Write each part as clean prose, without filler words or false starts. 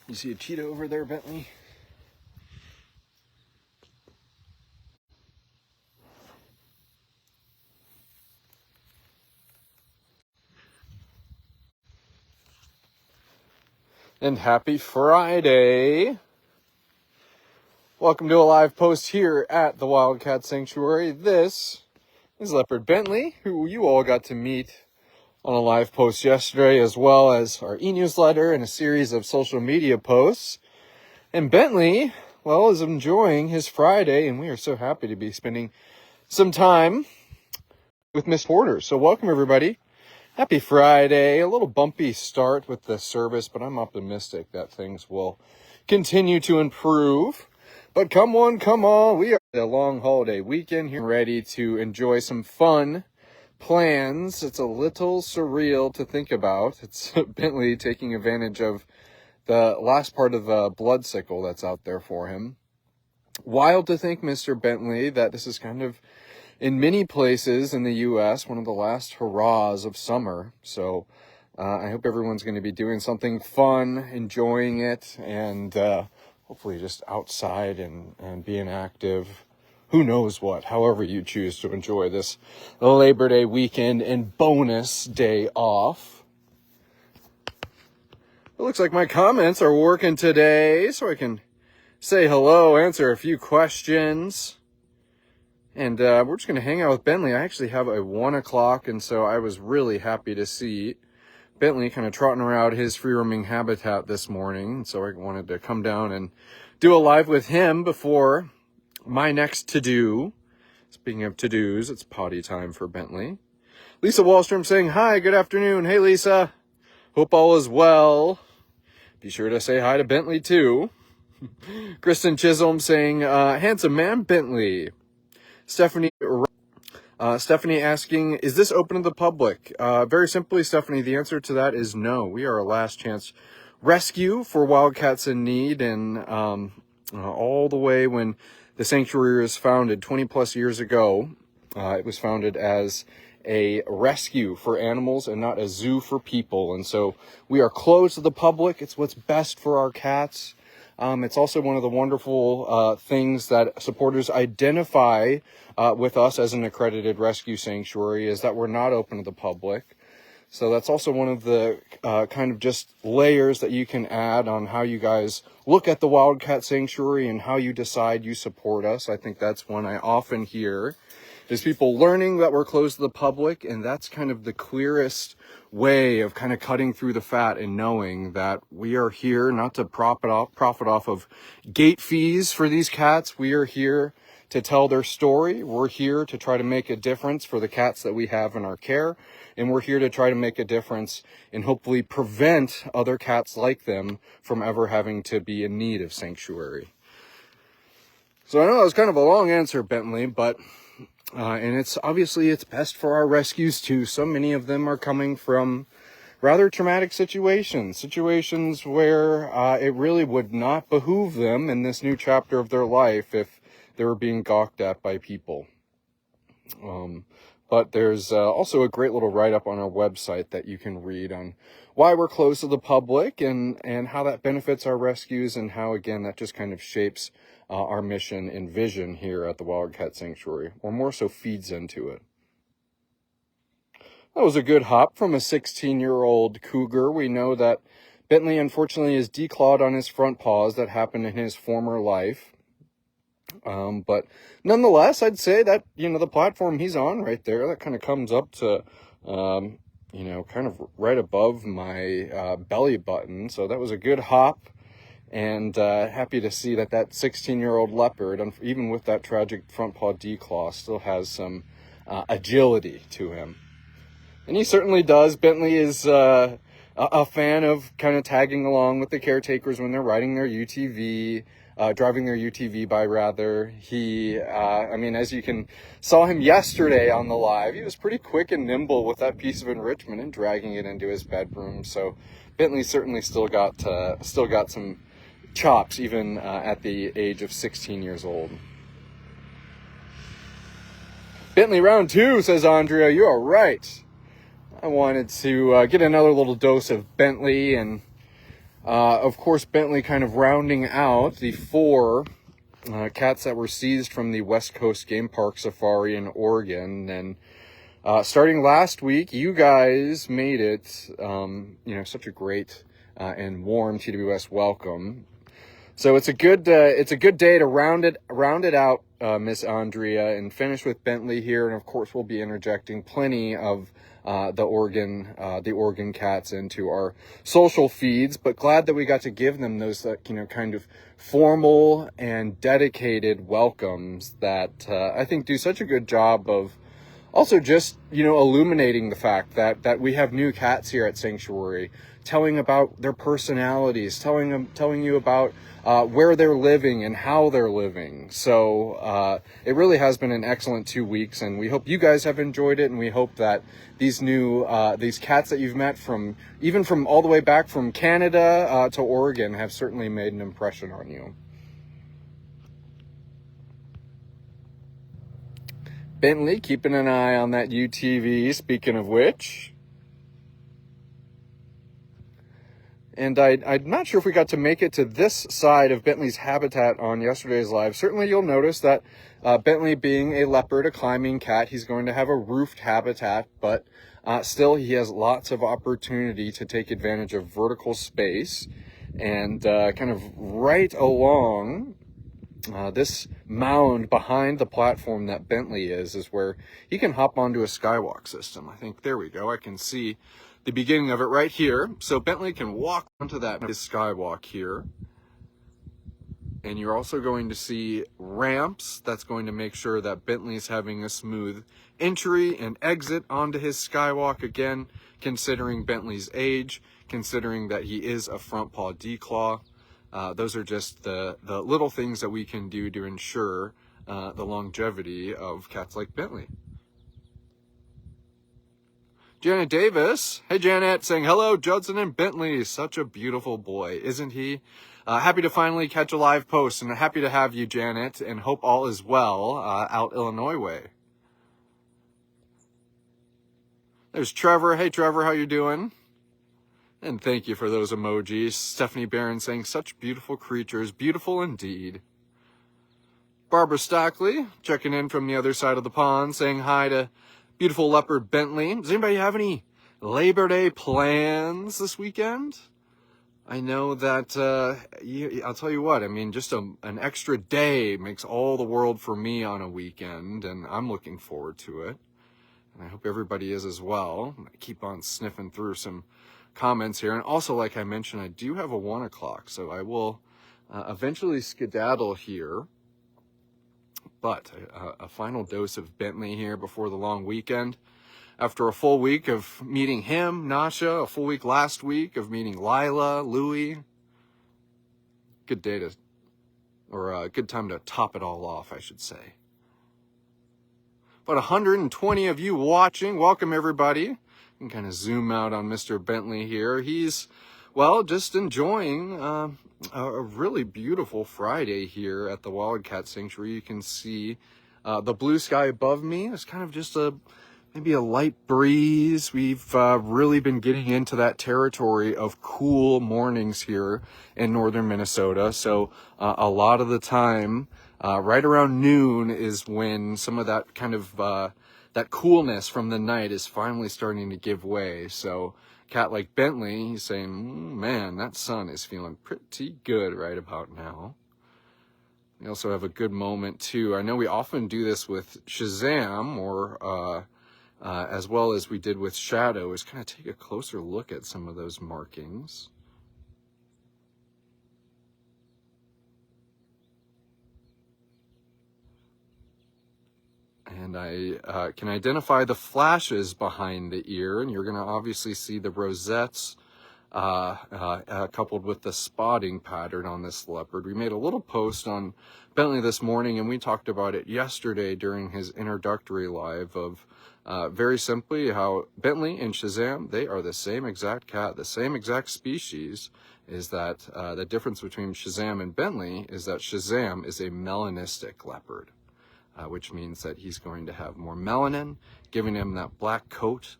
You see a cheetah over there, Bentley? And happy Friday. Welcome to a live post here at the Wildcat Sanctuary. This is Leopard Bentley, who you all got to meet on a live post yesterday, as well as our e-newsletter and a series of social media posts. And Bentley, well, is enjoying his Friday, and we are so happy to be spending some time with Miss Porter. So welcome, everybody. Happy Friday. A little bumpy start with the service, but I'm optimistic that things will continue to improve. But come on. We are a long holiday weekend here, ready to enjoy some fun plans. It's a little surreal to think about. It's Bentley taking advantage of the last part of the bloodsicle that's out there for him. Wild to think, Mr. Bentley, that this is kind of, in many places in the U.S., one of the last hurrahs of summer. So I hope everyone's going to be doing something fun, enjoying it, and hopefully just outside and being active. Who knows what, however you choose to enjoy this Labor Day weekend and bonus day off. It looks like my comments are working today, so I can say hello, answer a few questions. And we're just going to hang out with Bentley. I actually have a 1 o'clock, and so I was really happy to see Bentley kind of trotting around his free-roaming habitat this morning. So I wanted to come down and do a live with him before my next to-do. Speaking of to-dos, it's potty time for Bentley. Lisa Wallstrom saying, hi, good afternoon. Hey, Lisa. Hope all is well. Be sure to say hi to Bentley, too. Kristen Chisholm saying, handsome man, Bentley. Stephanie asking, is this open to the public? Very simply, Stephanie, the answer to that is no. We are a last chance rescue for wildcats in need. And all the way when the sanctuary was founded 20 plus years ago, it was founded as a rescue for animals and not a zoo for people. And so we are closed to the public. It's what's best for our cats. It's also one of the wonderful things that supporters identify with us as an accredited rescue sanctuary is that we're not open to the public. So that's also one of the kind of just layers that you can add on how you guys look at the Wildcat Sanctuary and how you decide you support us. I think that's one I often hear is people learning that we're closed to the public, and that's kind of the clearest way of kind of cutting through the fat and knowing that we are here not to profit off of gate fees for these cats. We are here to tell their story. We're here to try to make a difference for the cats that we have in our care, and we're here to try to make a difference and hopefully prevent other cats like them from ever having to be in need of sanctuary. So I know that was kind of a long answer, Bentley, but and it's best for our rescues too. So many of them are coming from rather traumatic situations where it really would not behoove them in this new chapter of their life if they were being gawked at by people. But there's also a great little write-up on our website that you can read on why we're closed to the public and how that benefits our rescues and how, again, that just kind of shapes our mission and vision here at the Wildcat Sanctuary, or more so feeds into it. That was a good hop from a 16-year-old cougar. We know that Bentley, unfortunately, is declawed on his front paws. That happened in his former life. But nonetheless, I'd say that, the platform he's on right there, that kind of comes up to, kind of right above my belly button. So that was a good hop. And happy to see that 16-year-old leopard, even with that tragic front paw declaw, still has some agility to him. And he certainly does. Bentley is a fan of kind of tagging along with the caretakers when they're riding their UTV, driving their UTV by, rather. He, as you saw him yesterday on the live, he was pretty quick and nimble with that piece of enrichment and dragging it into his bedroom. So Bentley certainly still got some chops, even at the age of 16 years old. Bentley round 2, says Andrea. You are right. I wanted to get another little dose of Bentley, and Of course, Bentley kind of rounding out the 4 cats that were seized from the West Coast Game Park Safari in Oregon. And starting last week, you guys made it, such a great and warm TWS welcome. So it's a good day to round it out, Miss Andrea, and finish with Bentley here. And of course, we'll be interjecting plenty of the Oregon cats into our social feeds. But glad that we got to give them those kind of formal and dedicated welcomes that I think do such a good job of also just illuminating the fact that we have new cats here at Sanctuary, telling about their personalities, telling you about where they're living and how they're living. So it really has been an excellent 2 weeks, and we hope you guys have enjoyed it, and we hope that these cats that you've met from all the way back from Canada to Oregon have certainly made an impression on you. Bentley keeping an eye on that UTV, speaking of which. And I'm not sure if we got to make it to this side of Bentley's habitat on yesterday's live. Certainly you'll notice that Bentley being a leopard, a climbing cat, he's going to have a roofed habitat, but still he has lots of opportunity to take advantage of vertical space. And kind of right along this mound behind the platform that Bentley is where he can hop onto a skywalk system. I think, there we go, I can see the beginning of it right here. So Bentley can walk onto that skywalk here. And you're also going to see ramps. That's going to make sure that Bentley's having a smooth entry and exit onto his skywalk, again, considering Bentley's age, considering that he is a front paw declaw. Those are just the little things that we can do to ensure the longevity of cats like Bentley. Janet Davis, hey Janet, saying hello, Judson and Bentley. Such a beautiful boy, isn't he? Happy to finally catch a live post, and happy to have you, Janet, and hope all is well out Illinois way. There's Trevor. Hey Trevor, how you doing? And thank you for those emojis. Stephanie Barron saying, such beautiful creatures, beautiful indeed. Barbara Stockley checking in from the other side of the pond, saying hi to beautiful leopard Bentley. Does anybody have any Labor Day plans this weekend? I know that, I'll tell you what, I mean, just an extra day makes all the world for me on a weekend, and I'm looking forward to it. And I hope everybody is as well. I keep on sniffing through some comments here. And also, like I mentioned, I do have a 1 o'clock, so I will eventually skedaddle here. But a final dose of Bentley here before the long weekend. After a full week of meeting him, Nasha, a full week last week of meeting Lila, Louie. Good day to, or a good time to top it all off, I should say. About 120 of you watching. Welcome, everybody. You can kind of zoom out on Mr. Bentley here. He's, well, just enjoying a really beautiful Friday here at the Wildcat Sanctuary. You can see the blue sky above me. It's kind of just maybe a light breeze. We've really been getting into that territory of cool mornings here in northern Minnesota. So a lot of the time, right around noon is when some of that kind of that coolness from the night is finally starting to give way. So cat like Bentley, he's saying, man, that sun is feeling pretty good right about now. We also have a good moment too. I know we often do this with Shazam, or as well as we did with Shadow, is kind of take a closer look at some of those markings. And I can identify the flashes behind the ear, and you're going to obviously see the rosettes coupled with the spotting pattern on this leopard. We made a little post on Bentley this morning, and we talked about it yesterday during his introductory live of very simply how Bentley and Shazam, they are the same exact cat, the same exact species. Is that the difference between Shazam and Bentley is that Shazam is a melanistic leopard. Which means that he's going to have more melanin, giving him that black coat.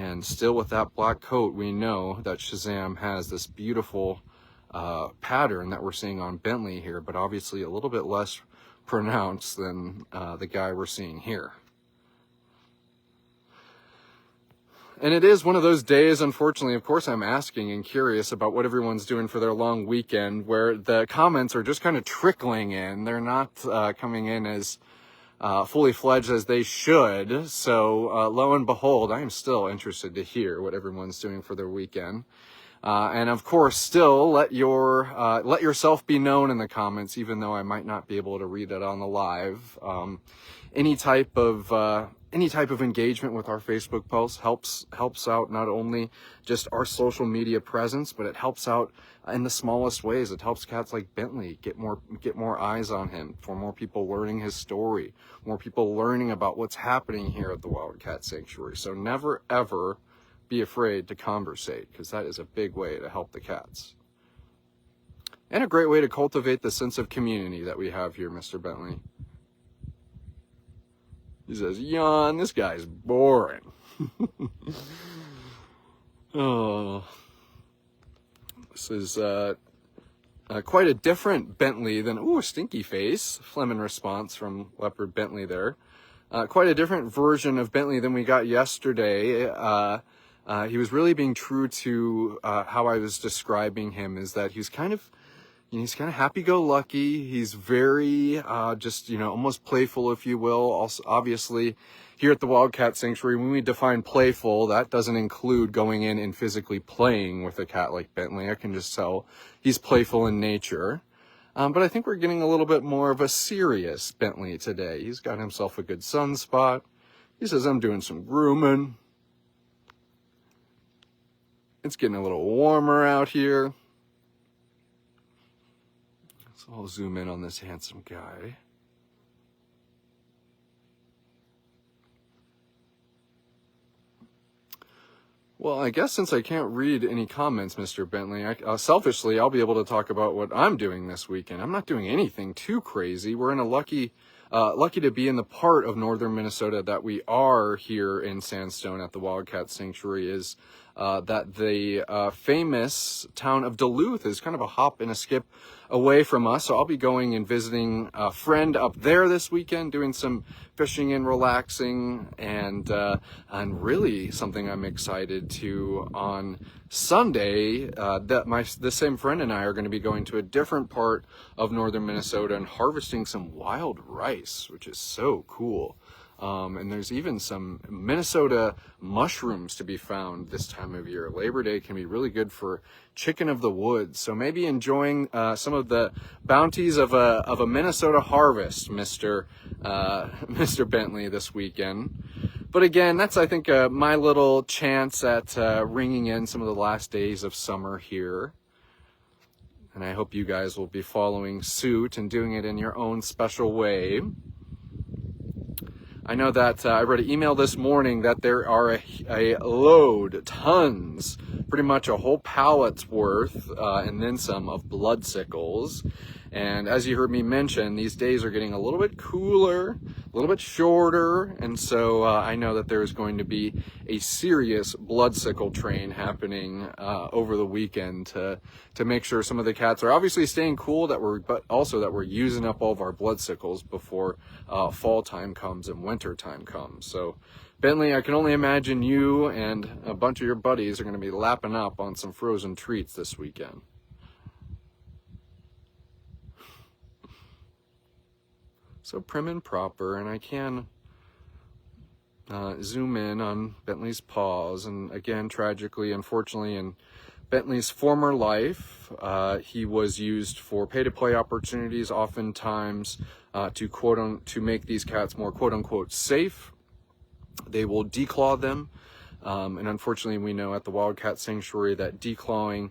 And still with that black coat, we know that Shazam has this beautiful pattern that we're seeing on Bentley here, but obviously a little bit less pronounced than the guy we're seeing here. And it is one of those days, unfortunately, of course, I'm asking and curious about what everyone's doing for their long weekend, where the comments are just kind of trickling in. They're not coming in as fully fledged as they should. So lo and behold, I am still interested to hear what everyone's doing for their weekend. And of course, still let yourself be known in the comments, even though I might not be able to read it on the live. Any type of engagement with our Facebook posts helps out not only just our social media presence, but it helps out in the smallest ways. It helps cats like Bentley get more eyes on him, for more people learning his story, more people learning about what's happening here at the Wildcat Sanctuary. So never ever be afraid to conversate, because that is a big way to help the cats. And a great way to cultivate the sense of community that we have here, Mr. Bentley. He says, yawn, this guy's boring. Oh, this is quite a different Bentley than, ooh, stinky face. Phlegm in response from Leopard Bentley there. Quite a different version of Bentley than we got yesterday. He was really being true to how I was describing him, is that he's kind of happy-go-lucky. He's very almost playful, if you will. Also, obviously, here at the Wildcat Sanctuary, when we define playful, that doesn't include going in and physically playing with a cat like Bentley. I can just tell he's playful in nature. But I think we're getting a little bit more of a serious Bentley today. He's got himself a good sunspot. He says, I'm doing some grooming. It's getting a little warmer out here. So I'll zoom in on this handsome guy. Well, I guess since I can't read any comments, Mr. Bentley, selfishly, I'll be able to talk about what I'm doing this weekend. I'm not doing anything too crazy. We're in a lucky to be in the part of northern Minnesota that we are here in Sandstone at the Wildcat Sanctuary, is that the famous town of Duluth is kind of a hop and a skip away from us. So I'll be going and visiting a friend up there this weekend, doing some fishing and relaxing, and really something I'm excited to on Sunday, the same friend and I are going to be going to a different part of northern Minnesota and harvesting some wild rice, which is so cool. And there's even some Minnesota mushrooms to be found this time of year. Labor Day can be really good for chicken of the woods. So maybe enjoying some of the bounties of a Minnesota harvest, Mr. Bentley, this weekend. But again, that's, I think, my little chance at ringing in some of the last days of summer here. And I hope you guys will be following suit and doing it in your own special way. I know that I read an email this morning that there are a load, tons, pretty much a whole pallet's worth, and then some, of bloodsicles. And as you heard me mention, these days are getting a little bit cooler, a little bit shorter, and so I know that there's going to be a serious bloodsicle train happening over the weekend to make sure some of the cats are obviously staying cool, but also that we're using up all of our bloodsicles before fall time comes and winter time comes. So Bentley, I can only imagine you and a bunch of your buddies are going to be lapping up on some frozen treats this weekend. So prim and proper, and I can zoom in on Bentley's paws. And again, tragically, unfortunately, in Bentley's former life, he was used for pay-to-play opportunities, oftentimes to make these cats more quote-unquote safe. They will declaw them, and unfortunately, we know at the Wildcat Sanctuary that declawing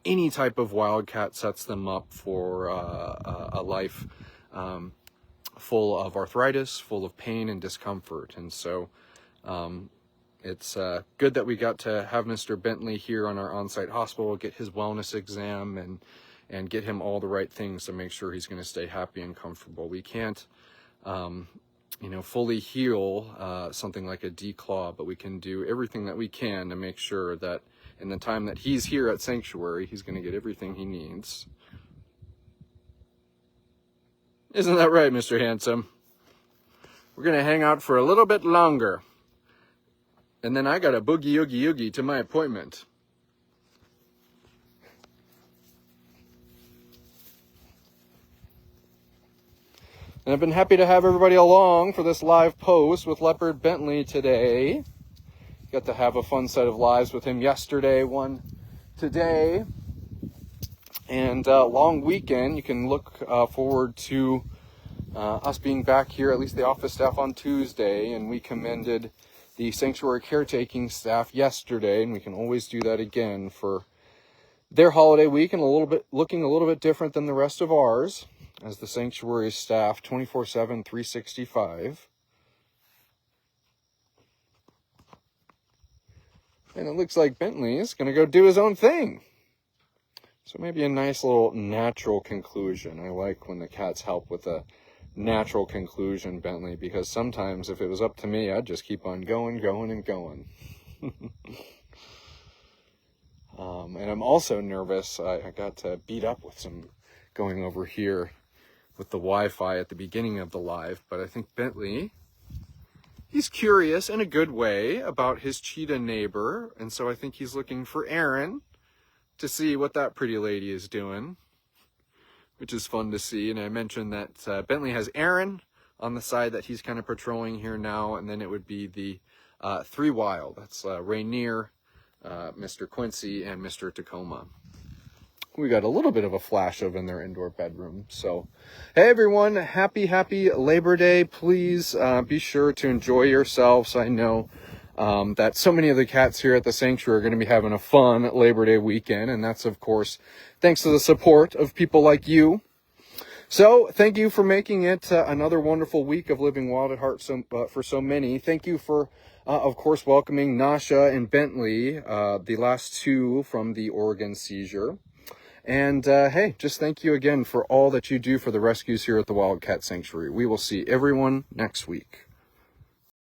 any type of wildcat sets them up for a life full of arthritis, full of pain and discomfort. And so it's good that we got to have Mr. Bentley here on our on-site hospital, get his wellness exam and get him all the right things to make sure he's going to stay happy and comfortable. We can't fully heal something like a declaw, but we can do everything that we can to make sure that in the time that he's here at Sanctuary, he's going to get everything he needs. Isn't that right, Mr. Handsome? We're going to hang out for a little bit longer. And then I got a boogie oogie oogie to my appointment. And I've been happy to have everybody along for this live post with Leopard Bentley today. Got to have a fun set of lives with him yesterday, one today. And long weekend, you can look forward to us being back here, at least the office staff, on Tuesday. And we commended the sanctuary caretaking staff yesterday, and we can always do that again for their holiday week, and looking a little bit different than the rest of ours, as the sanctuary staff 24/7, 365. And it looks like Bentley is going to go do his own thing. So maybe a nice little natural conclusion. I like when the cats help with a natural conclusion, Bentley, because sometimes if it was up to me, I'd just keep on going. And I'm also nervous. I got beat up with some going over here with the Wi-Fi at the beginning of the live, but I think Bentley, he's curious in a good way about his cheetah neighbor, and so I think he's looking for Aaron to see what that pretty lady is doing, which is fun to see. And I mentioned that Bentley has Aaron on the side that he's kind of patrolling here now, and then it would be the 3 wild. That's Rainier, Mr. Quincy, and Mr. Tacoma. We got a little bit of a flash of in their indoor bedroom. So, hey everyone, happy Labor Day. Please be sure to enjoy yourselves. I know that so many of the cats here at the sanctuary are going to be having a fun Labor Day weekend, and that's, of course, thanks to the support of people like you. So, thank you for making it another wonderful week of Living Wild at Heart for so many. Thank you for, of course, welcoming Nasha and Bentley, the last 2 from the Oregon seizure. And, hey, just thank you again for all that you do for the rescues here at the Wildcat Sanctuary. We will see everyone next week.